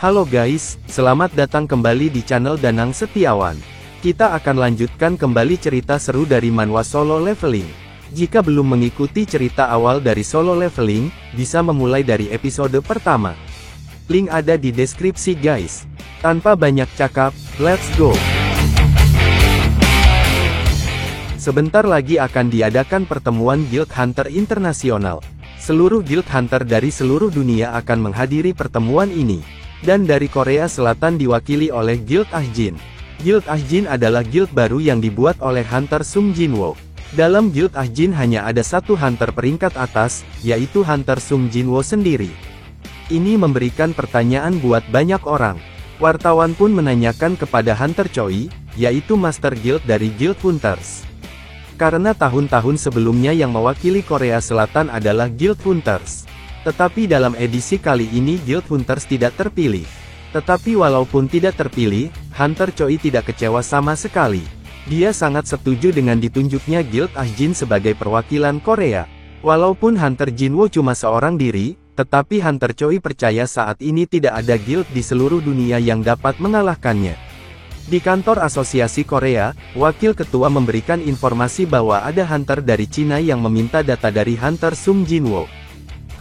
Halo guys, selamat datang kembali di channel Danang Setiawan. Kita akan lanjutkan kembali cerita seru dari manhwa Solo Leveling. Jika belum mengikuti cerita awal dari Solo Leveling, bisa memulai dari episode pertama. Link ada di deskripsi guys. Tanpa banyak cakap, let's go! Sebentar lagi akan diadakan pertemuan Guild Hunter Internasional. Seluruh Guild Hunter dari seluruh dunia akan menghadiri pertemuan ini. Dan dari Korea Selatan diwakili oleh Guild Ahjin. Guild Ahjin adalah guild baru yang dibuat oleh Hunter Sung Jinwo. Dalam Guild Ahjin hanya ada satu Hunter peringkat atas, yaitu Hunter Sung Jinwo sendiri. Ini memberikan pertanyaan buat banyak orang. Wartawan pun menanyakan kepada Hunter Choi, yaitu Master Guild dari Guild Hunters. Karena tahun-tahun sebelumnya yang mewakili Korea Selatan adalah Guild Hunters. Tetapi dalam edisi kali ini Guild Hunters tidak terpilih. Tetapi walaupun tidak terpilih, Hunter Choi tidak kecewa sama sekali. Dia sangat setuju dengan ditunjuknya Guild Ahjin sebagai perwakilan Korea. Walaupun Hunter Jinwo cuma seorang diri, tetapi Hunter Choi percaya saat ini tidak ada guild di seluruh dunia yang dapat mengalahkannya. Di kantor Asosiasi Korea, Wakil Ketua memberikan informasi bahwa ada Hunter dari Cina yang meminta data dari Hunter Sung Jinwo.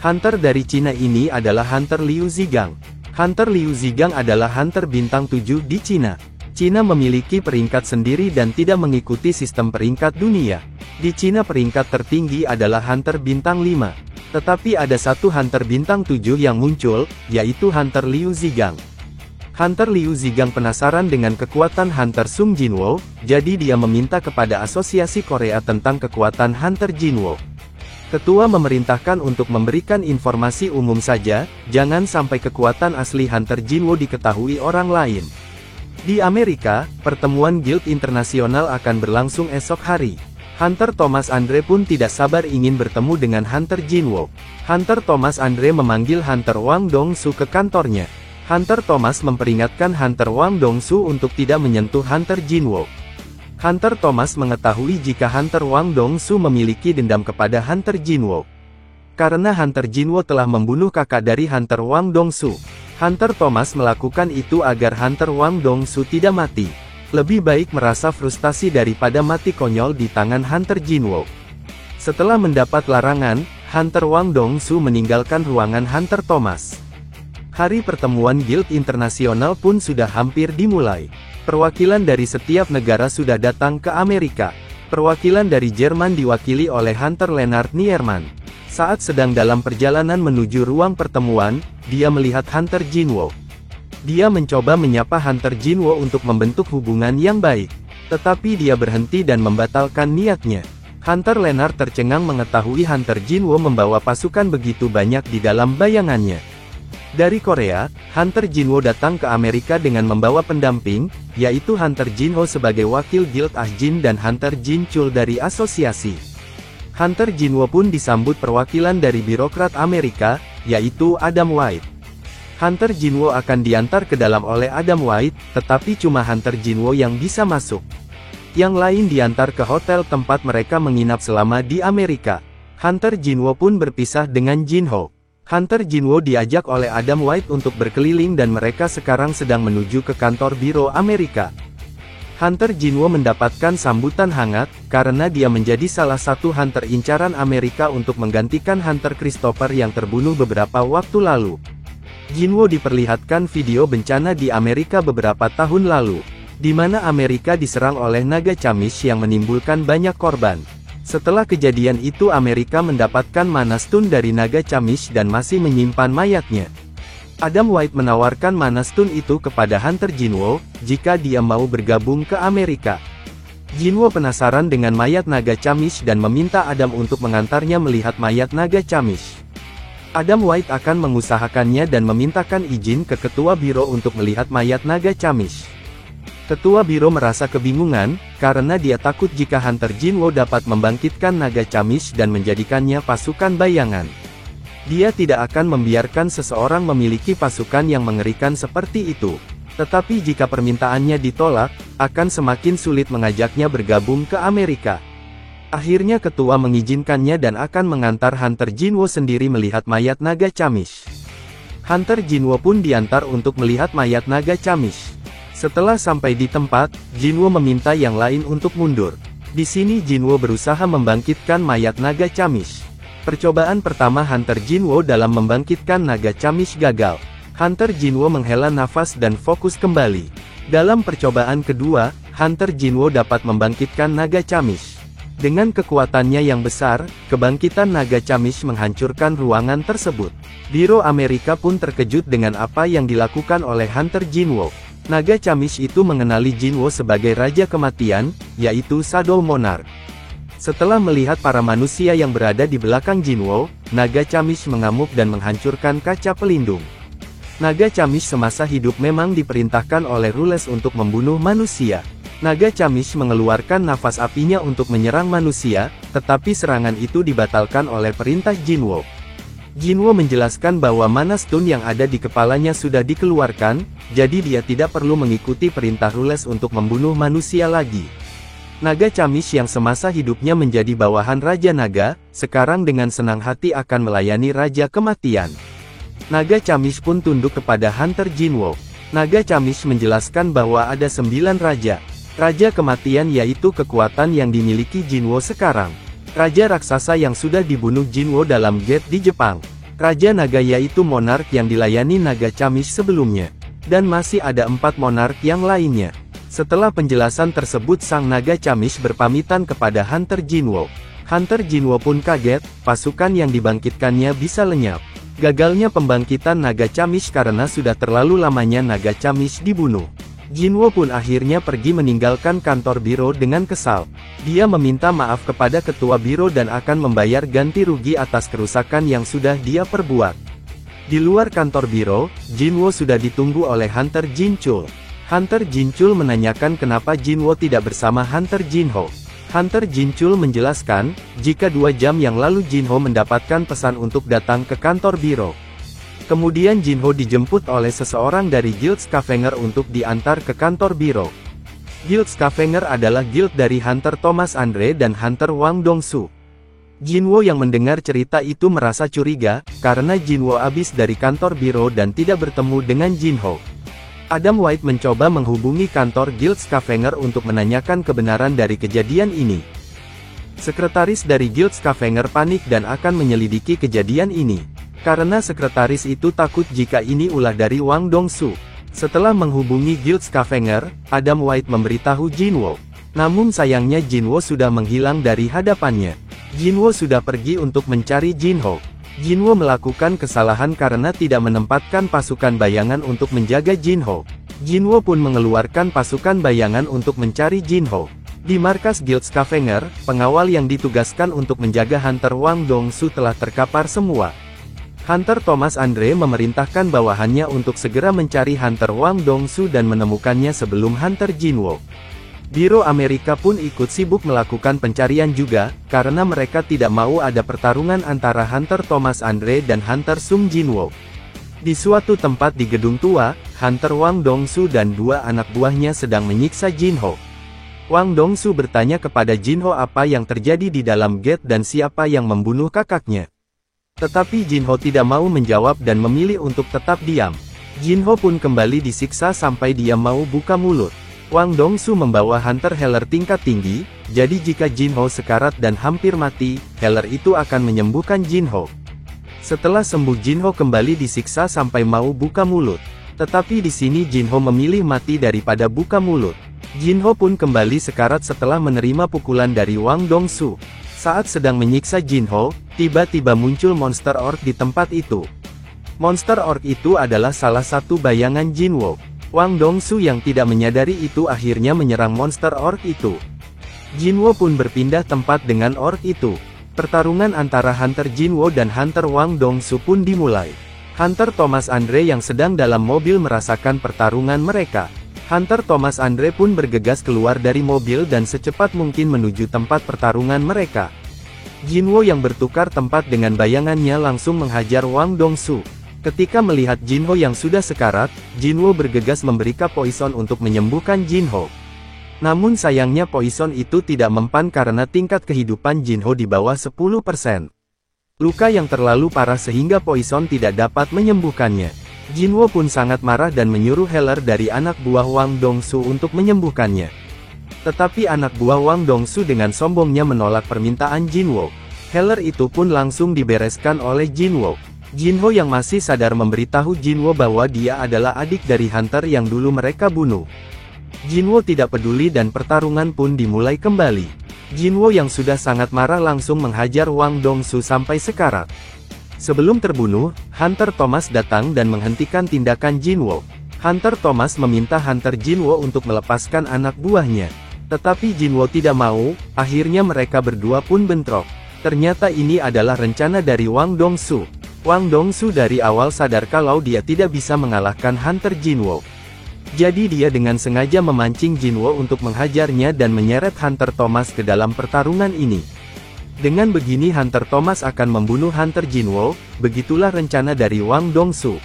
Hunter dari Cina ini adalah Hunter Liu Zigang. Hunter Liu Zigang adalah Hunter bintang 7 di Cina. Cina memiliki peringkat sendiri dan tidak mengikuti sistem peringkat dunia. Di Cina peringkat tertinggi adalah Hunter bintang 5. Tetapi ada satu Hunter bintang 7 yang muncul, yaitu Hunter Liu Zigang. Hunter Liu Zigang penasaran dengan kekuatan Hunter Sung Jinwo, jadi dia meminta kepada Asosiasi Korea tentang kekuatan Hunter Jinwo. Ketua memerintahkan untuk memberikan informasi umum saja, jangan sampai kekuatan asli Hunter Jinwo diketahui orang lain. Di Amerika, pertemuan Guild Internasional akan berlangsung esok hari. Hunter Thomas Andre pun tidak sabar ingin bertemu dengan Hunter Jinwo. Hunter Thomas Andre memanggil Hunter Wang Dongsu ke kantornya. Hunter Thomas memperingatkan Hunter Wang Dongsu untuk tidak menyentuh Hunter Jinwo. Hunter Thomas mengetahui jika Hunter Wang Dongsu memiliki dendam kepada Hunter Jinwo. Karena Hunter Jinwo telah membunuh kakak dari Hunter Wang Dongsu. Hunter Thomas melakukan itu agar Hunter Wang Dongsu tidak mati. Lebih baik merasa frustasi daripada mati konyol di tangan Hunter Jinwo. Setelah mendapat larangan, Hunter Wang Dongsu meninggalkan ruangan Hunter Thomas. Hari pertemuan Guild Internasional pun sudah hampir dimulai. Perwakilan dari setiap negara sudah datang ke Amerika. Perwakilan dari Jerman diwakili oleh Hunter Lennart Nierman. Saat sedang dalam perjalanan menuju ruang pertemuan, dia melihat Hunter Jinwo. Dia mencoba menyapa Hunter Jinwo untuk membentuk hubungan yang baik. Tetapi dia berhenti dan membatalkan niatnya. Hunter Lennart tercengang mengetahui Hunter Jinwo membawa pasukan begitu banyak di dalam bayangannya. Dari Korea, Hunter Jinwo datang ke Amerika dengan membawa pendamping, yaitu Hunter Jinho sebagai wakil Guild Ahjin dan Hunter Jin Chul dari asosiasi. Hunter Jinwo pun disambut perwakilan dari birokrat Amerika, yaitu Adam White. Hunter Jinwo akan diantar ke dalam oleh Adam White, tetapi cuma Hunter Jinwo yang bisa masuk. Yang lain diantar ke hotel tempat mereka menginap selama di Amerika. Hunter Jinwo pun berpisah dengan Jinho. Hunter Jinwo diajak oleh Adam White untuk berkeliling dan mereka sekarang sedang menuju ke kantor biro Amerika. Hunter Jinwo mendapatkan sambutan hangat, karena dia menjadi salah satu Hunter incaran Amerika untuk menggantikan Hunter Christopher yang terbunuh beberapa waktu lalu. Jinwo diperlihatkan video bencana di Amerika beberapa tahun lalu, di mana Amerika diserang oleh naga Chamish yang menimbulkan banyak korban. Setelah kejadian itu Amerika mendapatkan mana stun dari naga Chamish dan masih menyimpan mayatnya. Adam White menawarkan mana stun itu kepada Hunter Jinwo, jika dia mau bergabung ke Amerika. Jinwo penasaran dengan mayat naga Chamish dan meminta Adam untuk mengantarnya melihat mayat naga Chamish. Adam White akan mengusahakannya dan memintakan izin ke ketua biro untuk melihat mayat naga Chamish. Ketua biro merasa kebingungan, karena dia takut jika Hunter Jinwo dapat membangkitkan naga Chamish dan menjadikannya pasukan bayangan. Dia tidak akan membiarkan seseorang memiliki pasukan yang mengerikan seperti itu. Tetapi jika permintaannya ditolak, akan semakin sulit mengajaknya bergabung ke Amerika. Akhirnya ketua mengizinkannya dan akan mengantar Hunter Jinwo sendiri melihat mayat naga Chamish. Hunter Jinwo pun diantar untuk melihat mayat naga Chamish. Setelah sampai di tempat, Jinwo meminta yang lain untuk mundur. Di sini Jinwo berusaha membangkitkan mayat naga Chamish. Percobaan pertama Hunter Jinwo dalam membangkitkan naga Chamish gagal. Hunter Jinwo menghela nafas dan fokus kembali. Dalam percobaan kedua, Hunter Jinwo dapat membangkitkan naga Chamish. Dengan kekuatannya yang besar, kebangkitan naga Chamish menghancurkan ruangan tersebut. Biro Amerika pun terkejut dengan apa yang dilakukan oleh Hunter Jinwo. Naga Chamish itu mengenali Jinwo sebagai Raja Kematian, yaitu Shadow Monarch. Setelah melihat para manusia yang berada di belakang Jinwo, naga Chamish mengamuk dan menghancurkan kaca pelindung. Naga Chamish semasa hidup memang diperintahkan oleh Rules untuk membunuh manusia. Naga Chamish mengeluarkan nafas apinya untuk menyerang manusia, tetapi serangan itu dibatalkan oleh perintah Jinwo. Jinwo menjelaskan bahwa mana stun yang ada di kepalanya sudah dikeluarkan, jadi dia tidak perlu mengikuti perintah Rules untuk membunuh manusia lagi. Naga Chamish yang semasa hidupnya menjadi bawahan Raja Naga, sekarang dengan senang hati akan melayani Raja Kematian. Naga Chamish pun tunduk kepada Hunter Jinwo. Naga Chamish menjelaskan bahwa ada 9 raja. Raja Kematian yaitu kekuatan yang dimiliki Jinwo sekarang. Raja Raksasa yang sudah dibunuh Jinwo dalam gate di Jepang. Raja Naga yaitu monark yang dilayani Naga Chamish sebelumnya. Dan masih ada 4 monark yang lainnya. Setelah penjelasan tersebut sang Naga Chamish berpamitan kepada Hunter Jinwo. Hunter Jinwo pun kaget, pasukan yang dibangkitkannya bisa lenyap. Gagalnya pembangkitan Naga Chamish karena sudah terlalu lamanya Naga Chamish dibunuh. Jinwo pun akhirnya pergi meninggalkan kantor biro dengan kesal. Dia meminta maaf kepada ketua biro dan akan membayar ganti rugi atas kerusakan yang sudah dia perbuat. Di luar kantor biro, Jinwo sudah ditunggu oleh Hunter Jinchul. Hunter Jinchul menanyakan kenapa Jinwo tidak bersama Hunter Jinho. Hunter Jinchul menjelaskan, jika 2 jam yang lalu Jinho mendapatkan pesan untuk datang ke kantor biro. Kemudian Jinho dijemput oleh seseorang dari Guild Scavenger untuk diantar ke kantor biro. Guild Scavenger adalah guild dari Hunter Thomas Andre dan Hunter Wang Dongsu. Jinwo yang mendengar cerita itu merasa curiga, karena Jinwo habis dari kantor biro dan tidak bertemu dengan Jinho. Adam White mencoba menghubungi kantor Guild Scavenger untuk menanyakan kebenaran dari kejadian ini. Sekretaris dari Guild Scavenger panik dan akan menyelidiki kejadian ini. Karena sekretaris itu takut jika ini ulah dari Wang Dongsu. Setelah menghubungi Guild Scavenger, Adam White memberitahu Jinwo. Namun sayangnya Jinwo sudah menghilang dari hadapannya. Jinwo sudah pergi untuk mencari Jinho. Jinwo melakukan kesalahan karena tidak menempatkan pasukan bayangan untuk menjaga Jinho. Jinwo pun mengeluarkan pasukan bayangan untuk mencari Jinho. Di markas Guild Scavenger, pengawal yang ditugaskan untuk menjaga Hunter Wang Dongsu telah terkapar semua. Hunter Thomas Andre memerintahkan bawahannya untuk segera mencari Hunter Wang Dongsu dan menemukannya sebelum Hunter Jinwo. Biro Amerika pun ikut sibuk melakukan pencarian juga, karena mereka tidak mau ada pertarungan antara Hunter Thomas Andre dan Hunter Sung Jinwo. Di suatu tempat di gedung tua, Hunter Wang Dongsu dan 2 anak buahnya sedang menyiksa Jinho. Wang Dongsu bertanya kepada Jinho apa yang terjadi di dalam gate dan siapa yang membunuh kakaknya. Tetapi Jinho tidak mau menjawab dan memilih untuk tetap diam. Jinho pun kembali disiksa sampai dia mau buka mulut. Wang Dongsu membawa Hunter Healer tingkat tinggi, jadi jika Jinho sekarat dan hampir mati, Healer itu akan menyembuhkan Jinho. Setelah sembuh Jinho kembali disiksa sampai mau buka mulut. Tetapi di sini Jinho memilih mati daripada buka mulut. Jinho pun kembali sekarat setelah menerima pukulan dari Wang Dongsu. Saat sedang menyiksa Jinho, tiba-tiba muncul monster orc di tempat itu. Monster orc itu adalah salah satu bayangan Jinwo. Wang Dongsu yang tidak menyadari itu akhirnya menyerang monster orc itu. Jinwo pun berpindah tempat dengan orc itu. Pertarungan antara Hunter Jinwo dan Hunter Wang Dongsu pun dimulai. Hunter Thomas Andre yang sedang dalam mobil merasakan pertarungan mereka. Hunter Thomas Andre pun bergegas keluar dari mobil dan secepat mungkin menuju tempat pertarungan mereka. Jinwo yang bertukar tempat dengan bayangannya langsung menghajar Wang Dongsu. Ketika melihat Jinho yang sudah sekarat, Jinwo bergegas memberikan poison untuk menyembuhkan Jinho. Namun sayangnya poison itu tidak mempan karena tingkat kehidupan Jinho di bawah 10%. Luka yang terlalu parah sehingga Poison tidak dapat menyembuhkannya. Jinwo pun sangat marah dan menyuruh Healer dari anak buah Wang Dongsu untuk menyembuhkannya. Tetapi anak buah Wang Dongsu dengan sombongnya menolak permintaan Jinwo. Healer itu pun langsung dibereskan oleh Jinwo. Jinho yang masih sadar memberitahu Jinwo bahwa dia adalah adik dari Hunter yang dulu mereka bunuh. Jinwo tidak peduli dan pertarungan pun dimulai kembali. Jinwo yang sudah sangat marah langsung menghajar Wang Dongsu sampai sekarat. Sebelum terbunuh, Hunter Thomas datang dan menghentikan tindakan Jinwo. Hunter Thomas meminta Hunter Jinwo untuk melepaskan anak buahnya. Tetapi Jinwo tidak mau, akhirnya mereka berdua pun bentrok. Ternyata ini adalah rencana dari Wang Dongsu. Wang Dongsu dari awal sadar kalau dia tidak bisa mengalahkan Hunter Jinwo. Jadi dia dengan sengaja memancing Jinwo untuk menghajarnya dan menyeret Hunter Thomas ke dalam pertarungan ini. Dengan begini Hunter Thomas akan membunuh Hunter Jinwo, begitulah rencana dari Wang Dongsu.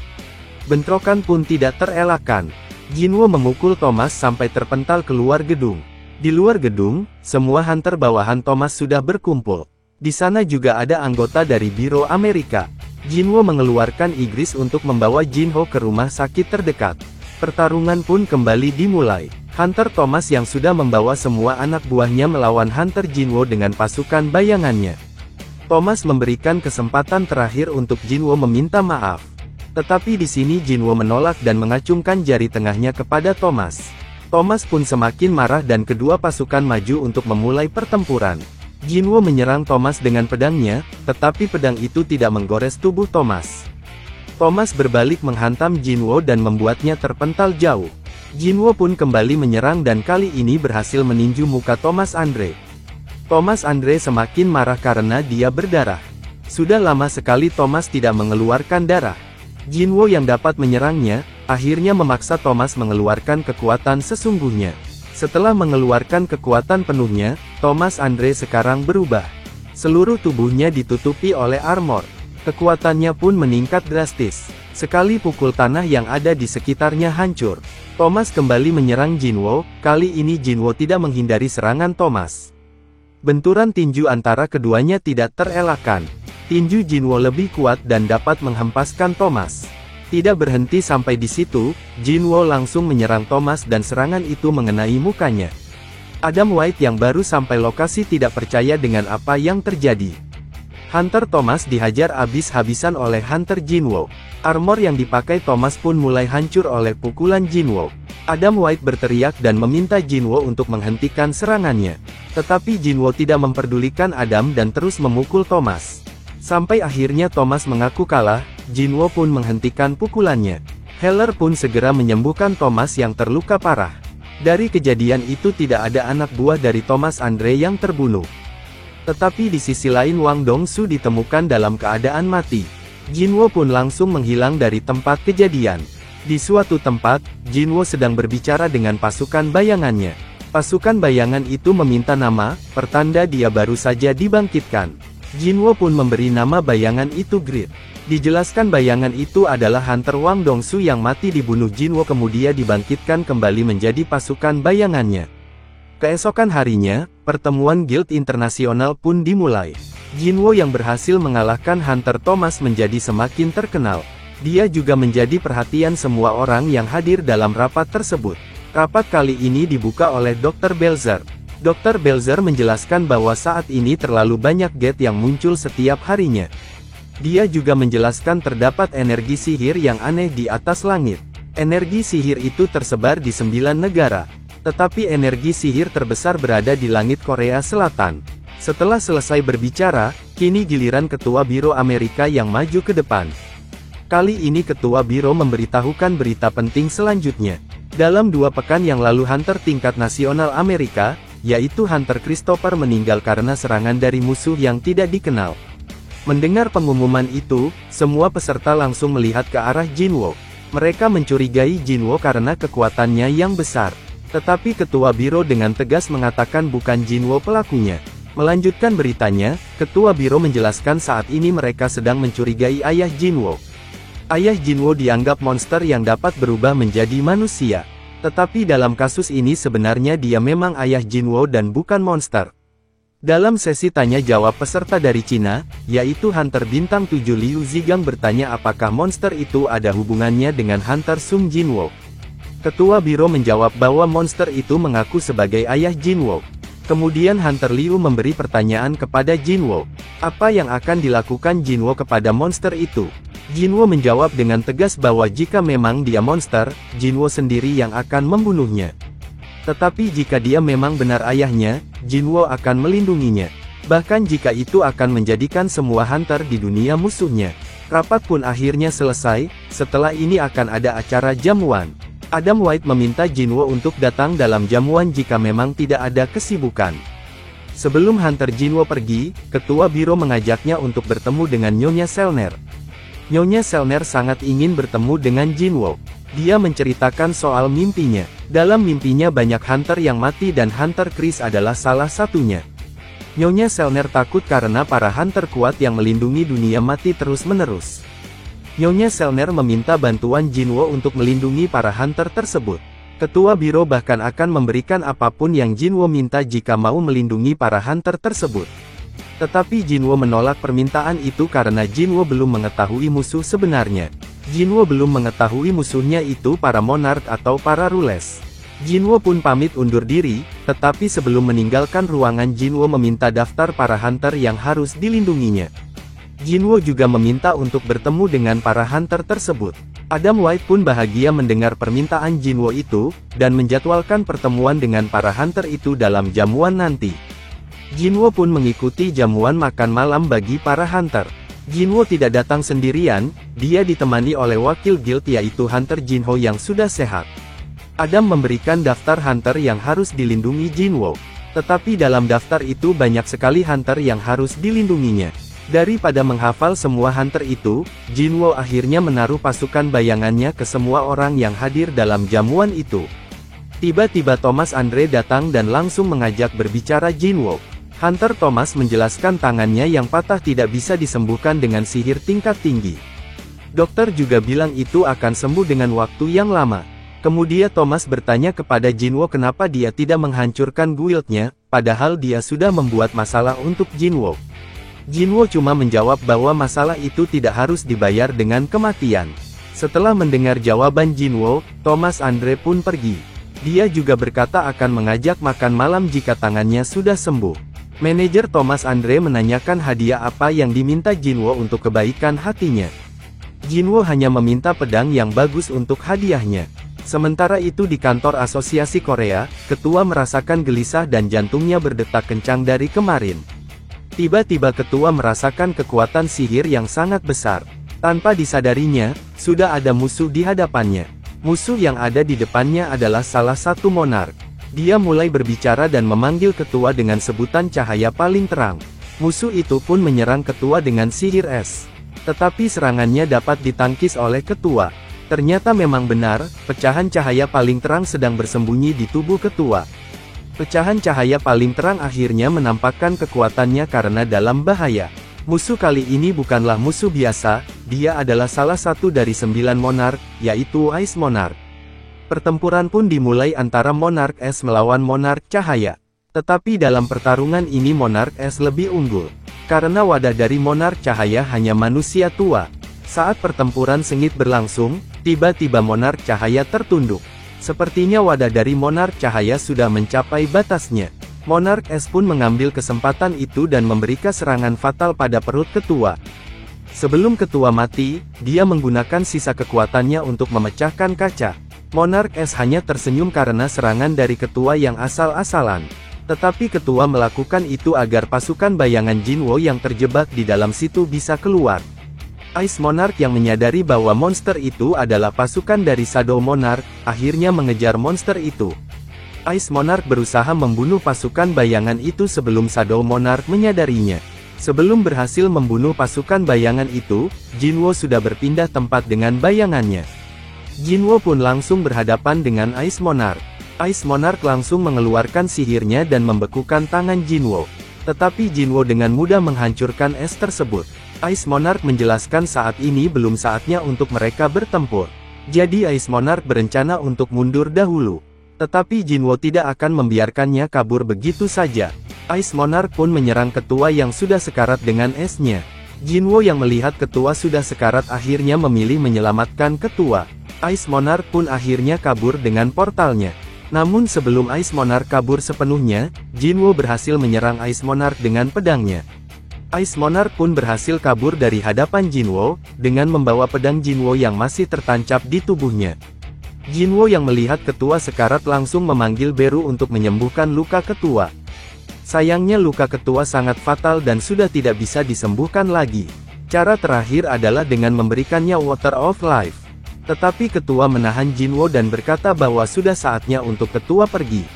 Bentrokan pun tidak terelakkan. Jinwo memukul Thomas sampai terpental keluar gedung. Di luar gedung, semua Hunter bawahan Thomas sudah berkumpul. Di sana juga ada anggota dari Biro Amerika. Jinwo mengeluarkan Igris untuk membawa Jinho ke rumah sakit terdekat. Pertarungan pun kembali dimulai. Hunter Thomas yang sudah membawa semua anak buahnya melawan Hunter Jinwo dengan pasukan bayangannya. Thomas memberikan kesempatan terakhir untuk Jinwo meminta maaf. Tetapi di sini Jinwo menolak dan mengacungkan jari tengahnya kepada Thomas. Thomas pun semakin marah dan kedua pasukan maju untuk memulai pertempuran. Jinwo menyerang Thomas dengan pedangnya, tetapi pedang itu tidak menggores tubuh Thomas. Thomas berbalik menghantam Jinwo dan membuatnya terpental jauh. Jinwo pun kembali menyerang dan kali ini berhasil meninju muka Thomas Andre. Thomas Andre semakin marah karena dia berdarah. Sudah lama sekali Thomas tidak mengeluarkan darah. Jinwo yang dapat menyerangnya, akhirnya memaksa Thomas mengeluarkan kekuatan sesungguhnya. Setelah mengeluarkan kekuatan penuhnya, Thomas Andre sekarang berubah. Seluruh tubuhnya ditutupi oleh armor. Kekuatannya pun meningkat drastis. Sekali pukul tanah yang ada di sekitarnya hancur. Thomas kembali menyerang Jinwo, kali ini Jinwo tidak menghindari serangan Thomas. Benturan tinju antara keduanya tidak terelakkan. Tinju Jinwo lebih kuat dan dapat menghempaskan Thomas. Tidak berhenti sampai di situ, Jinwo langsung menyerang Thomas dan serangan itu mengenai mukanya. Adam White yang baru sampai lokasi tidak percaya dengan apa yang terjadi. Hunter Thomas dihajar habis-habisan oleh Hunter Jinwo. Armor yang dipakai Thomas pun mulai hancur oleh pukulan Jinwo. Adam White berteriak dan meminta Jinwo untuk menghentikan serangannya. Tetapi Jinwo tidak memperdulikan Adam dan terus memukul Thomas. Sampai akhirnya Thomas mengaku kalah, Jinwo pun menghentikan pukulannya. Healer pun segera menyembuhkan Thomas yang terluka parah. Dari kejadian itu tidak ada anak buah dari Thomas Andre yang terbunuh. Tetapi di sisi lain Wang Dongsu ditemukan dalam keadaan mati. Jinwo pun langsung menghilang dari tempat kejadian. Di suatu tempat, Jinwo sedang berbicara dengan pasukan bayangannya. Pasukan bayangan itu meminta nama, pertanda dia baru saja dibangkitkan. Jinwo pun memberi nama bayangan itu Grid. Dijelaskan bayangan itu adalah Hunter Wang Dongsu yang mati dibunuh Jinwo kemudian dibangkitkan kembali menjadi pasukan bayangannya. Keesokan harinya, pertemuan Guild Internasional pun dimulai. Jinwo yang berhasil mengalahkan Hunter Thomas menjadi semakin terkenal. Dia juga menjadi perhatian semua orang yang hadir dalam rapat tersebut. Rapat kali ini dibuka oleh Dr. Belzer. Dr. Belzer menjelaskan bahwa saat ini terlalu banyak gate yang muncul setiap harinya. Dia juga menjelaskan terdapat energi sihir yang aneh di atas langit. Energi sihir itu tersebar di 9 negara. Tetapi energi sihir terbesar berada di langit Korea Selatan. Setelah selesai berbicara, kini giliran Ketua Biro Amerika yang maju ke depan. Kali ini Ketua Biro memberitahukan berita penting selanjutnya. Dalam 2 pekan yang lalu Hunter tingkat nasional Amerika, yaitu Hunter Christopher meninggal karena serangan dari musuh yang tidak dikenal. Mendengar pengumuman itu, semua peserta langsung melihat ke arah Jinwo. Mereka mencurigai Jinwo karena kekuatannya yang besar. Tetapi Ketua Biro dengan tegas mengatakan bukan Jinwo pelakunya. Melanjutkan beritanya, Ketua Biro menjelaskan saat ini mereka sedang mencurigai ayah Jinwo. Ayah Jinwo dianggap monster yang dapat berubah menjadi manusia. Tetapi dalam kasus ini sebenarnya dia memang ayah Jinwo dan bukan monster. Dalam sesi tanya-jawab peserta dari Cina, yaitu Hunter Bintang 7 Liu Zigang bertanya apakah monster itu ada hubungannya dengan Hunter Sung Jinwo. Ketua Biro menjawab bahwa monster itu mengaku sebagai ayah Jinwo. Kemudian Hunter Liu memberi pertanyaan kepada Jinwo. Apa yang akan dilakukan Jinwo kepada monster itu? Jinwo menjawab dengan tegas bahwa jika memang dia monster, Jinwo sendiri yang akan membunuhnya. Tetapi jika dia memang benar ayahnya, Jinwo akan melindunginya. Bahkan jika itu akan menjadikan semua hunter di dunia musuhnya. Rapat pun akhirnya selesai, setelah ini akan ada acara jamuan. Adam White meminta Jinwo untuk datang dalam jamuan jika memang tidak ada kesibukan. Sebelum Hunter Jinwo pergi, Ketua Biro mengajaknya untuk bertemu dengan Nyonya Selner. Nyonya Selner sangat ingin bertemu dengan Jinwo. Dia menceritakan soal mimpinya. Dalam mimpinya banyak hunter yang mati dan Hunter Chris adalah salah satunya. Nyonya Selner takut karena para hunter kuat yang melindungi dunia mati terus-menerus. Nyonya Selner meminta bantuan Jinwo untuk melindungi para hunter tersebut. Ketua Biro bahkan akan memberikan apapun yang Jinwo minta jika mau melindungi para hunter tersebut. Tetapi Jinwo menolak permintaan itu karena Jinwo belum mengetahui musuh sebenarnya. Jinwo belum mengetahui musuhnya itu para monark atau para rules. Jinwo pun pamit undur diri, tetapi sebelum meninggalkan ruangan Jinwo meminta daftar para hunter yang harus dilindunginya. Jinwo juga meminta untuk bertemu dengan para hunter tersebut. Adam White pun bahagia mendengar permintaan Jinwo itu, dan menjadwalkan pertemuan dengan para hunter itu dalam jamuan nanti. Jinwo pun mengikuti jamuan makan malam bagi para hunter. Jinwo tidak datang sendirian, dia ditemani oleh wakil guild yaitu Hunter Jinho yang sudah sehat. Adam memberikan daftar hunter yang harus dilindungi Jinwo. Tetapi dalam daftar itu banyak sekali hunter yang harus dilindunginya. Daripada menghafal semua hunter itu, Jinwo akhirnya menaruh pasukan bayangannya ke semua orang yang hadir dalam jamuan itu. Tiba-tiba Thomas Andre datang dan langsung mengajak berbicara Jinwo. Hunter Thomas menjelaskan tangannya yang patah tidak bisa disembuhkan dengan sihir tingkat tinggi. Dokter juga bilang itu akan sembuh dengan waktu yang lama. Kemudian Thomas bertanya kepada Jinwo kenapa dia tidak menghancurkan guildnya, padahal dia sudah membuat masalah untuk Jinwo. Jinwo cuma menjawab bahwa masalah itu tidak harus dibayar dengan kematian. Setelah mendengar jawaban Jinwo, Thomas Andre pun pergi. Dia juga berkata akan mengajak makan malam jika tangannya sudah sembuh. Manajer Thomas Andre menanyakan hadiah apa yang diminta Jinwo untuk kebaikan hatinya. Jinwo hanya meminta pedang yang bagus untuk hadiahnya. Sementara itu di kantor Asosiasi Korea, ketua merasakan gelisah dan jantungnya berdetak kencang dari kemarin. Tiba-tiba ketua merasakan kekuatan sihir yang sangat besar. Tanpa disadarinya, sudah ada musuh di hadapannya. Musuh yang ada di depannya adalah salah satu monark. Dia mulai berbicara dan memanggil ketua dengan sebutan cahaya paling terang. Musuh itu pun menyerang ketua dengan sihir es. Tetapi serangannya dapat ditangkis oleh ketua. Ternyata memang benar, pecahan cahaya paling terang sedang bersembunyi di tubuh ketua. Pecahan cahaya paling terang akhirnya menampakkan kekuatannya karena dalam bahaya. Musuh kali ini bukanlah musuh biasa, dia adalah salah satu dari 9 monark, yaitu Ice Monarch. Pertempuran pun dimulai antara Monark Es melawan Monark Cahaya. Tetapi dalam pertarungan ini Monark Es lebih unggul. Karena wadah dari Monark Cahaya hanya manusia tua. Saat pertempuran sengit berlangsung, tiba-tiba Monark Cahaya tertunduk. Sepertinya wadah dari Monark Cahaya sudah mencapai batasnya. Monark Es pun mengambil kesempatan itu dan memberikan serangan fatal pada perut ketua. Sebelum ketua mati, dia menggunakan sisa kekuatannya untuk memecahkan kaca. Monark Es hanya tersenyum karena serangan dari ketua yang asal-asalan. Tetapi ketua melakukan itu agar pasukan bayangan Jinwo yang terjebak di dalam situ bisa keluar. Ice Monarch yang menyadari bahwa monster itu adalah pasukan dari Shadow Monarch, akhirnya mengejar monster itu. Ice Monarch berusaha membunuh pasukan bayangan itu sebelum Shadow Monarch menyadarinya. Sebelum berhasil membunuh pasukan bayangan itu, Jinwo sudah berpindah tempat dengan bayangannya. Jinwo pun langsung berhadapan dengan Ice Monarch. Ice Monarch langsung mengeluarkan sihirnya dan membekukan tangan Jinwo. Tetapi Jinwo dengan mudah menghancurkan es tersebut. Ice Monarch menjelaskan saat ini belum saatnya untuk mereka bertempur. Jadi Ice Monarch berencana untuk mundur dahulu. Tetapi Jinwo tidak akan membiarkannya kabur begitu saja. Ice Monarch pun menyerang ketua yang sudah sekarat dengan esnya. Jinwo yang melihat ketua sudah sekarat akhirnya memilih menyelamatkan ketua. Ice Monarch pun akhirnya kabur dengan portalnya. Namun sebelum Ice Monarch kabur sepenuhnya, Jinwo berhasil menyerang Ice Monarch dengan pedangnya. Ice Monarch pun berhasil kabur dari hadapan Jinwo, dengan membawa pedang Jinwo yang masih tertancap di tubuhnya. Jinwo yang melihat ketua sekarat langsung memanggil Beru untuk menyembuhkan luka ketua. Sayangnya luka ketua sangat fatal dan sudah tidak bisa disembuhkan lagi. Cara terakhir adalah dengan memberikannya Water of Life. Tetapi ketua menahan Jinwo dan berkata bahwa sudah saatnya untuk ketua pergi.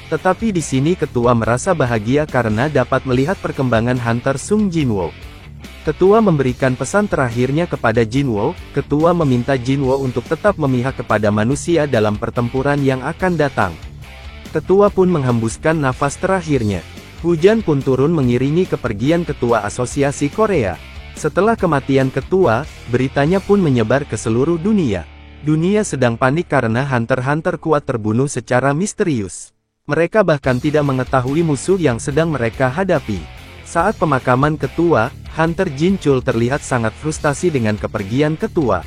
Tetapi di sini ketua merasa bahagia karena dapat melihat perkembangan Hunter Sung Jinwo. Ketua memberikan pesan terakhirnya kepada Jinwo. Ketua meminta Jinwo untuk tetap memihak kepada manusia dalam pertempuran yang akan datang. Ketua pun menghembuskan nafas terakhirnya. Hujan pun turun mengiringi kepergian ketua Asosiasi Korea. Setelah kematian ketua, beritanya pun menyebar ke seluruh dunia. Dunia sedang panik karena hunter-hunter kuat terbunuh secara misterius. Mereka bahkan tidak mengetahui musuh yang sedang mereka hadapi. Saat pemakaman ketua, Hunter Jinchul terlihat sangat frustasi dengan kepergian ketua.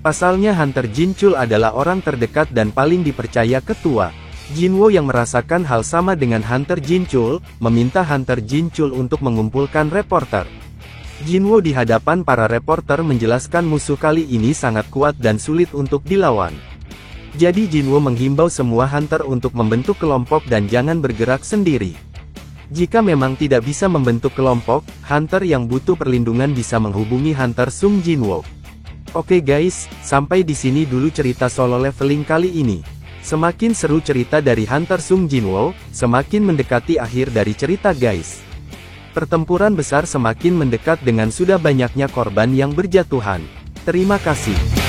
Pasalnya Hunter Jinchul adalah orang terdekat dan paling dipercaya ketua. Jinwo yang merasakan hal sama dengan Hunter Jinchul, meminta Hunter Jinchul untuk mengumpulkan reporter. Jinwo di hadapan para reporter menjelaskan musuh kali ini sangat kuat dan sulit untuk dilawan. Jadi Jinwo menghimbau semua hunter untuk membentuk kelompok dan jangan bergerak sendiri. Jika memang tidak bisa membentuk kelompok, hunter yang butuh perlindungan bisa menghubungi Hunter Sung Jinwo. Oke guys, sampai di sini dulu cerita solo leveling kali ini. Semakin seru cerita dari Hunter Sung Jinwo, semakin mendekati akhir dari cerita guys. Pertempuran besar semakin mendekat dengan sudah banyaknya korban yang berjatuhan. Terima kasih.